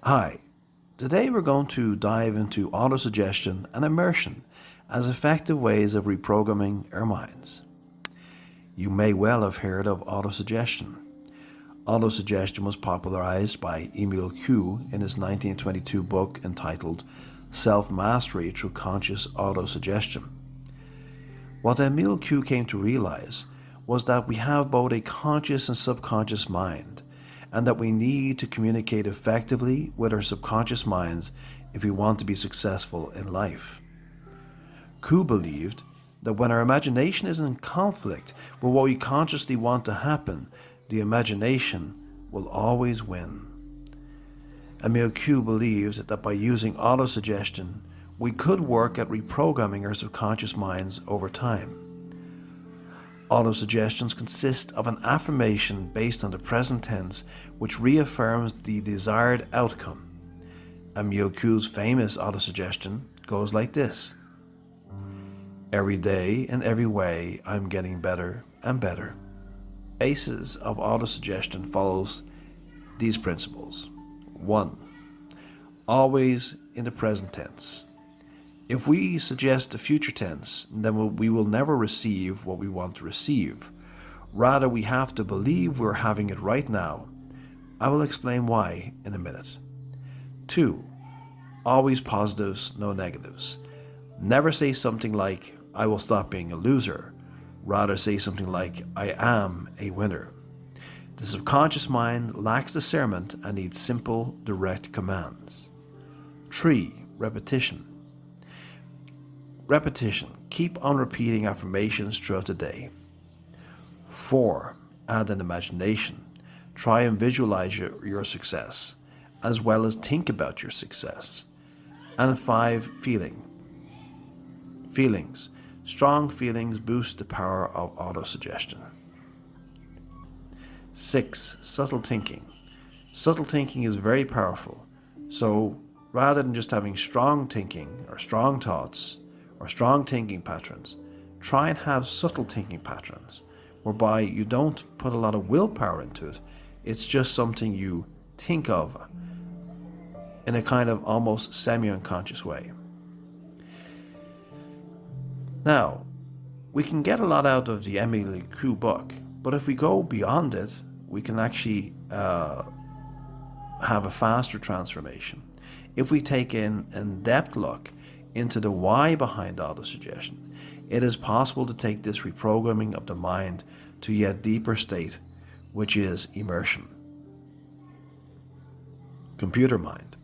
Hi, today we're going to dive into autosuggestion and immersion as effective ways of reprogramming our minds. You may well have heard of autosuggestion. Autosuggestion was popularized by Emil Q in his 1922 book entitled Self-Mastery Through Conscious Autosuggestion. What Emil Q came to realize was that we have both a conscious and subconscious mind, and that we need to communicate effectively with our subconscious minds if we want to be successful in life. Q believed that when our imagination is in conflict with what we consciously want to happen, the imagination will always win. Emil Q believed that by using autosuggestion, we could work at reprogramming our subconscious minds over time. Autosuggestions consist of an affirmation based on the present tense which reaffirms the desired outcome. Emil Q's famous autosuggestion goes like this: every day in every way I'm getting better and better. Basis of autosuggestion follows these principles. 1. Always in the present tense. If we suggest the future tense, then we will never receive what we want to receive. Rather, we have to believe we're having it right now. I will explain why in a minute. 2. Always positives, no negatives. Never say something like, I will stop being a loser. Rather, say something like, I am a winner. The subconscious mind lacks discernment and needs simple, direct commands. 3. Repetition. Repetition. Keep on repeating affirmations throughout the day. 4. Add an imagination. Try and visualize your success, as well as think about your success. And 5. Feelings. Strong feelings boost the power of autosuggestion. 6. Subtle thinking. Subtle thinking is very powerful. So rather than just having strong thinking or strong thoughts, or strong thinking patterns, try and have subtle thinking patterns, whereby you don't put a lot of willpower into it. It's just something you think of in a kind of almost semi-unconscious way. Now, we can get a lot out of the Emil Q book, but if we go beyond it, we can actually have a faster transformation. If we take an in-depth look into the why behind autosuggestion, it is possible to take this reprogramming of the mind to a yet deeper state, which is immersion. Computer mind.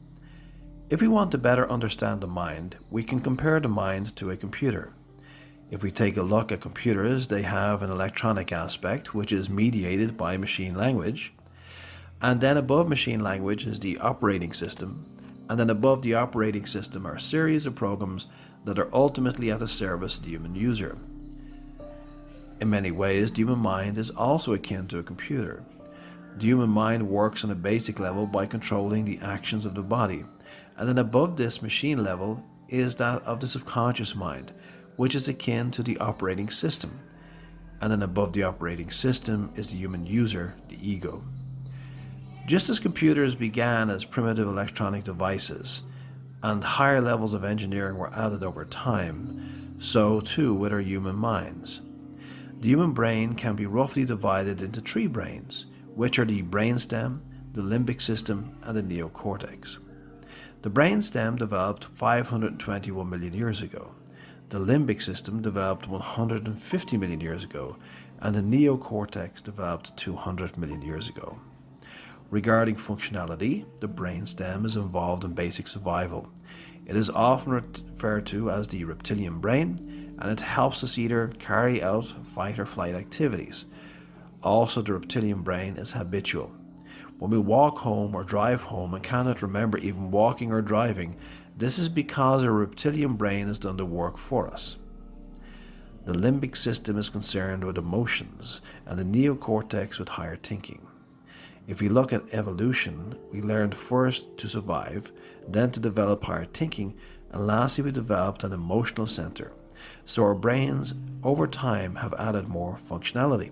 If we want to better understand the mind, we can compare the mind to a computer. If we take a look at computers, they have an electronic aspect which is mediated by machine language, and then above machine language is the operating system, and then above the operating system are a series of programs that are ultimately at the service of the human user. In many ways, the human mind is also akin to a computer. The human mind works on a basic level by controlling the actions of the body, and then above this machine level is that of the subconscious mind, which is akin to the operating system, and then above the operating system is the human user, the ego. Just as computers began as primitive electronic devices and higher levels of engineering were added over time, so too with our human minds. The human brain can be roughly divided into 3 brains, which are the brainstem, the limbic system, and the neocortex. The brainstem developed 521 million years ago. The limbic system developed 150 million years ago, and the neocortex developed 200 million years ago. Regarding functionality, the brainstem is involved in basic survival. It is often referred to as the reptilian brain, and it helps us either carry out fight or flight activities. Also, the reptilian brain is habitual. When we walk home or drive home and cannot remember even walking or driving, this is because our reptilian brain has done the work for us. The limbic system is concerned with emotions, and the neocortex with higher thinking. If we look at evolution, we learned first to survive, then to develop higher thinking, and lastly we developed an emotional center. So our brains over time have added more functionality.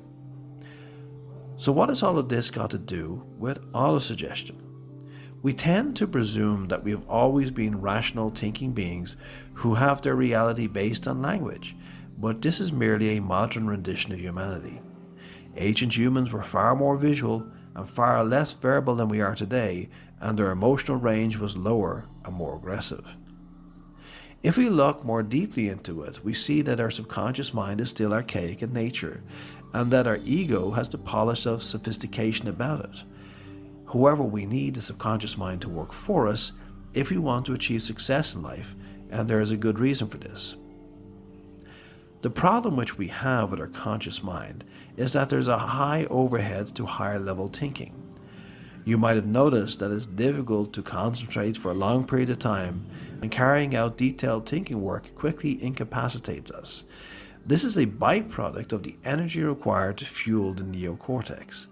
So what has all of this got to do with autosuggestion? We tend to presume that we have always been rational thinking beings who have their reality based on language, but this is merely a modern rendition of humanity. Ancient humans were far more visual and far less verbal than we are today, and their emotional range was lower and more aggressive. If we look more deeply into it, we see that our subconscious mind is still archaic in nature, and that our ego has the polish of sophistication about it. However, we need the subconscious mind to work for us if we want to achieve success in life, and there is a good reason for this. The problem which we have with our conscious mind is that there's a high overhead to higher level thinking. You might have noticed that it's difficult to concentrate for a long period of time, and carrying out detailed thinking work quickly incapacitates us. This is a byproduct of the energy required to fuel the neocortex.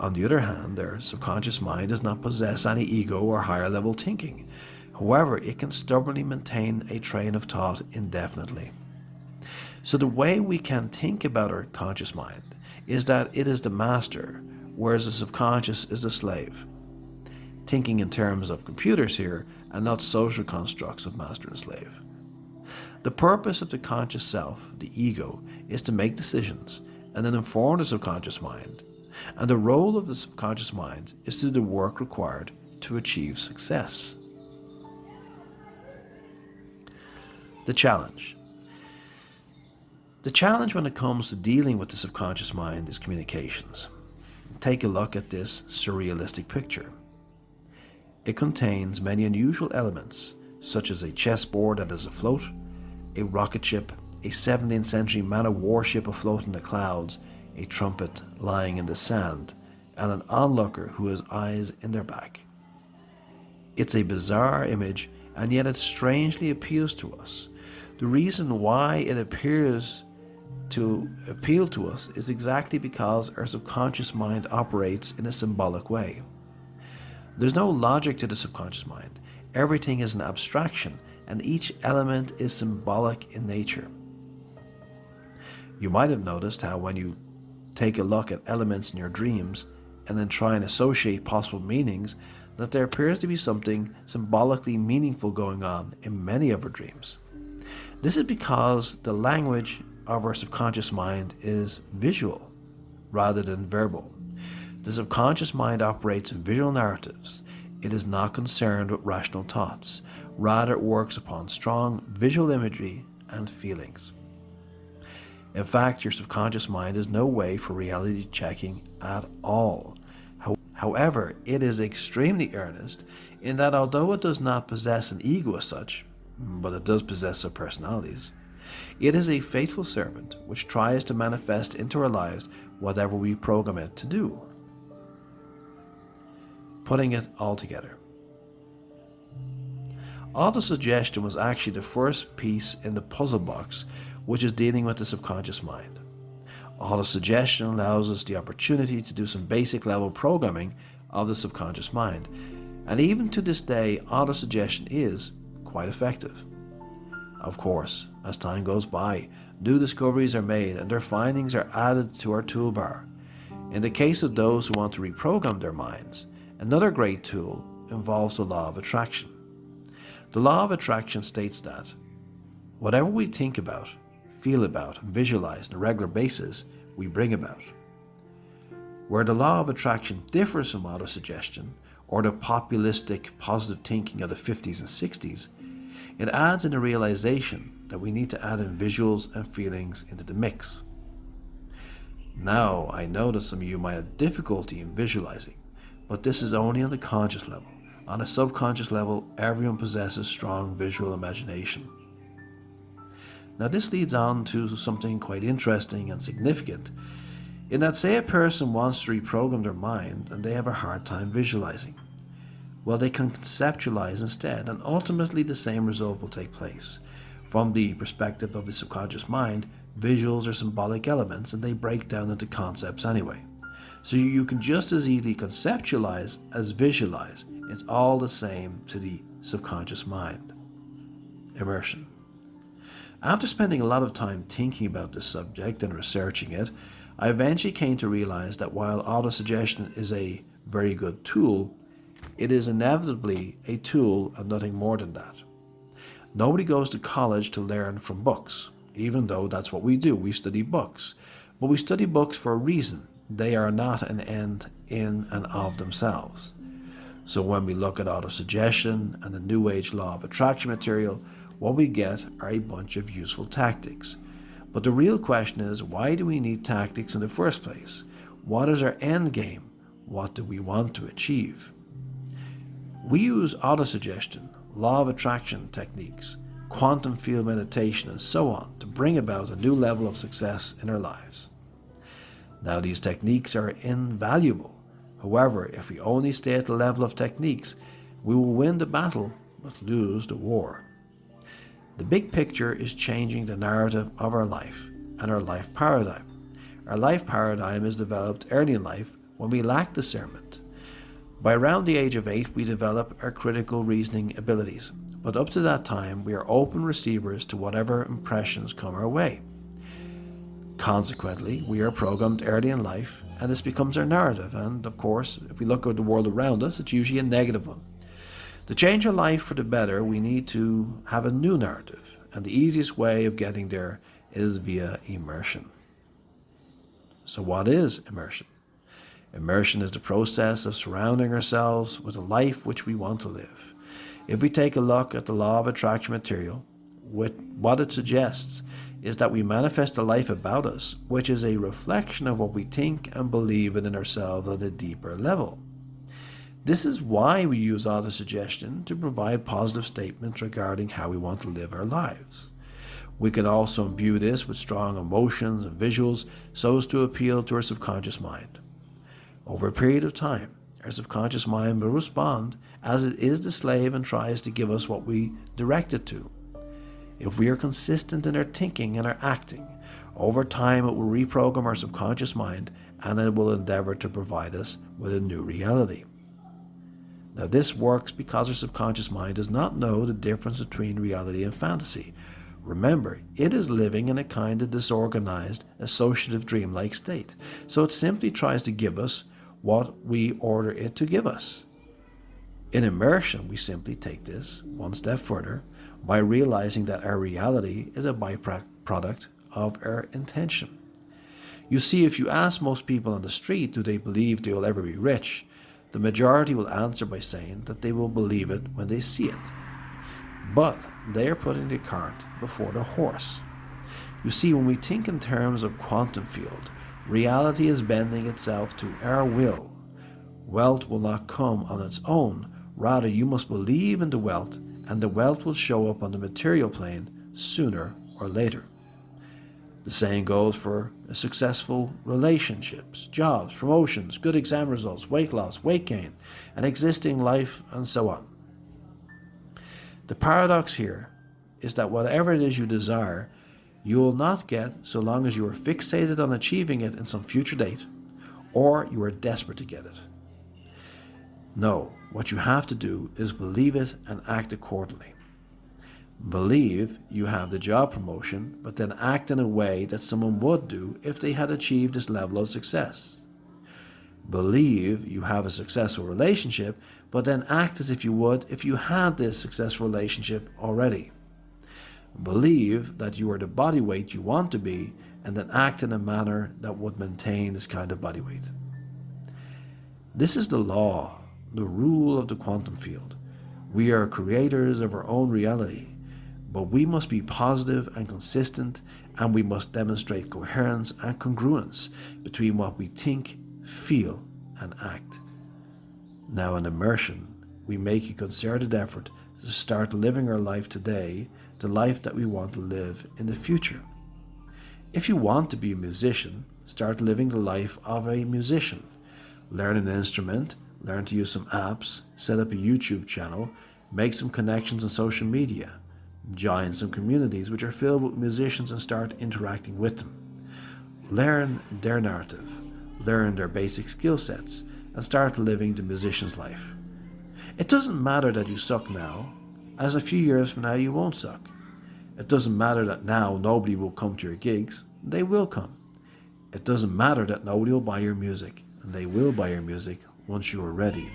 On the other hand, their subconscious mind does not possess any ego or higher level thinking. However, it can stubbornly maintain a train of thought indefinitely. So the way we can think about our conscious mind is that it is the master, whereas the subconscious is the slave. Thinking in terms of computers here, and not social constructs of master and slave. The purpose of the conscious self, the ego, is to make decisions and then inform the subconscious mind. And the role of the subconscious mind is to do the work required to achieve success. The challenge. The challenge when it comes to dealing with the subconscious mind is communications. Take a look at this surrealistic picture. It contains many unusual elements, such as a chessboard that is afloat, a rocket ship, a 17th century man-of-war ship afloat in the clouds, a trumpet lying in the sand, and an onlooker who has eyes in their back. It's a bizarre image, and yet it strangely appeals to us. The reason why it appears to appeal to us is exactly because our subconscious mind operates in a symbolic way. There's no logic to the subconscious mind. Everything is an abstraction, and each element is symbolic in nature. You might have noticed how when you take a look at elements in your dreams and then try and associate possible meanings, that there appears to be something symbolically meaningful going on in many of our dreams. This is because the language of our subconscious mind is visual rather than verbal. The subconscious mind operates in visual narratives. It is not concerned with rational thoughts. Rather, it works upon strong visual imagery and feelings. In fact, your subconscious mind is no way for reality checking at all. However, it is extremely earnest in that although it does not possess an ego as such, but it does possess some personalities, it is a faithful servant which tries to manifest into our lives whatever we program it to do. Putting it all together. Autosuggestion was actually the first piece in the puzzle box which is dealing with the subconscious mind. Autosuggestion allows us the opportunity to do some basic level programming of the subconscious mind, and even to this day autosuggestion is quite effective. Of course, as time goes by, new discoveries are made and their findings are added to our toolbar. In the case of those who want to reprogram their minds, another great tool involves the law of attraction. The law of attraction states that whatever we think about, feel about, and visualize on a regular basis, we bring about. Where the law of attraction differs from autosuggestion, or the populistic positive thinking of the 50s and 60s, it adds in the realization that we need to add in visuals and feelings into the mix. Now, I know that some of you might have difficulty in visualizing, but this is only on the conscious level. On a subconscious level, everyone possesses strong visual imagination. Now this leads on to something quite interesting and significant, in that say a person wants to reprogram their mind and they have a hard time visualizing. Well, they can conceptualize instead, and ultimately the same result will take place. From the perspective of the subconscious mind, visuals are symbolic elements and they break down into concepts anyway. So you can just as easily conceptualize as visualize. It's all the same to the subconscious mind. Immersion. After spending a lot of time thinking about this subject and researching it, I eventually came to realize that while autosuggestion is a very good tool, It is inevitably a tool and nothing more than that. Nobody goes to college to learn from books, even though that's what we do. We study books. But we study books for a reason. They are not an end in and of themselves. So when we look at autosuggestion and the New Age law of attraction material, what we get are a bunch of useful tactics. But the real question is, why do we need tactics in the first place? What is our end game? What do we want to achieve? We use autosuggestion, law of attraction techniques, quantum field meditation, and so on to bring about a new level of success in our lives. Now, these techniques are invaluable. However, if we only stay at the level of techniques, we will win the battle but lose the war. The big picture is changing the narrative of our life and our life paradigm. Our life paradigm is developed early in life when we lack discernment. By around the age of 8, we develop our critical reasoning abilities, but up to that time, we are open receivers to whatever impressions come our way. Consequently, we are programmed early in life, and this becomes our narrative, and of course, if we look at the world around us, it's usually a negative one. To change our life for the better, we need to have a new narrative, and the easiest way of getting there is via immersion. So what is immersion? Immersion is the process of surrounding ourselves with a life which we want to live. If we take a look at the law of attraction material, what it suggests is that we manifest a life about us, which is a reflection of what we think and believe within ourselves at a deeper level. This is why we use autosuggestion to provide positive statements regarding how we want to live our lives. We can also imbue this with strong emotions and visuals so as to appeal to our subconscious mind. Over a period of time, our subconscious mind will respond as it is the slave and tries to give us what we direct it to. If we are consistent in our thinking and our acting, over time it will reprogram our subconscious mind and it will endeavor to provide us with a new reality. Now this works because our subconscious mind does not know the difference between reality and fantasy. Remember, it is living in a kind of disorganized, associative dreamlike state, so it simply tries to give us what we order it to give us. In immersion, we simply take this one step further by realizing that our reality is a byproduct of our intention. You see, if you ask most people on the street, do they believe they will ever be rich? The majority will answer by saying that they will believe it when they see it. But they are putting the cart before the horse. You see, when we think in terms of quantum field, reality is bending itself to our will. Wealth will not come on its own. Rather, you must believe in the wealth, and the wealth will show up on the material plane sooner or later. The same goes for successful relationships, jobs, promotions, good exam results, weight loss, weight gain, an existing life, and so on. The paradox here is that whatever it is you desire, you will not get so long as you are fixated on achieving it in some future date, or you are desperate to get it. No, what you have to do is believe it and act accordingly. Believe you have the job promotion, but then act in a way that someone would do if they had achieved this level of success. Believe you have a successful relationship, but then act as if you would if you had this successful relationship already. Believe that you are the body weight you want to be, and then act in a manner that would maintain this kind of body weight. This is the law, the rule of the quantum field. We are creators of our own reality, but we must be positive and consistent, and we must demonstrate coherence and congruence between what we think, feel, and act. Now in immersion, we make a concerted effort to start living our life today, the life that we want to live in the future. If you want to be a musician, start living the life of a musician. Learn an instrument, learn to use some apps, set up a YouTube channel, make some connections on social media, join some communities which are filled with musicians and start interacting with them. Learn their narrative, learn their basic skill sets, and start living the musician's life. It doesn't matter that you suck now, as a few years from now you won't suck. It doesn't matter that now nobody will come to your gigs, they will come. It doesn't matter that nobody will buy your music, and they will buy your music once you are ready.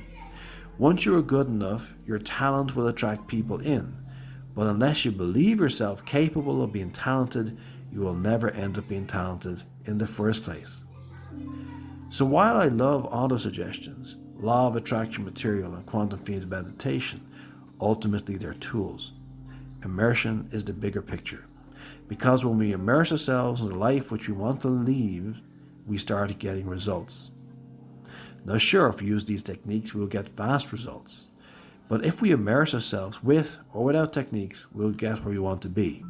Once you are good enough, your talent will attract people in, but unless you believe yourself capable of being talented, you will never end up being talented in the first place. So while I love autosuggestions, law of attraction material, and quantum field meditation, ultimately they're tools. Immersion is the bigger picture. Because when we immerse ourselves in the life which we want to lead, we start getting results. Now sure, if we use these techniques, we'll get fast results. But if we immerse ourselves with or without techniques, we'll get where we want to be.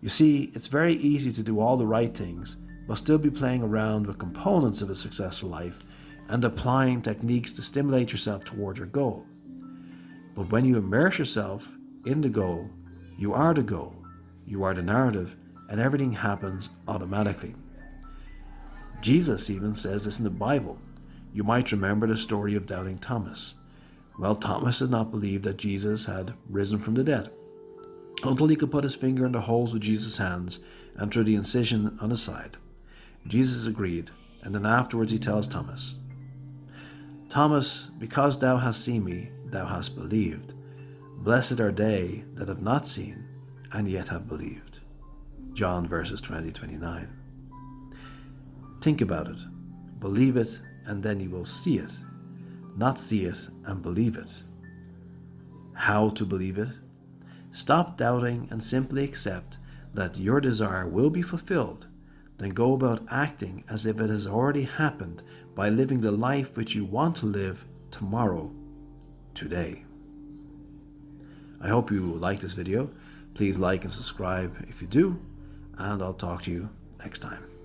You see, it's very easy to do all the right things, but still be playing around with components of a successful life and applying techniques to stimulate yourself towards your goal. But when you immerse yourself in the goal, you are the goal, you are the narrative, and everything happens automatically. Jesus even says this in the Bible. You might remember the story of doubting Thomas. Well, Thomas did not believe that Jesus had risen from the dead, until he could put his finger in the holes of Jesus' hands and through the incision on his side. Jesus agreed, and then afterwards he tells Thomas, Thomas, because thou hast seen me, thou hast believed. Blessed are they that have not seen, and yet have believed. John verses 20-29. Think about it. Believe it, and then you will see it. Not see it and believe it. How to believe it? Stop doubting and simply accept that your desire will be fulfilled. Then go about acting as if it has already happened by living the life which you want to live tomorrow, today. I hope you like this video. Please like and subscribe if you do, and I'll talk to you next time.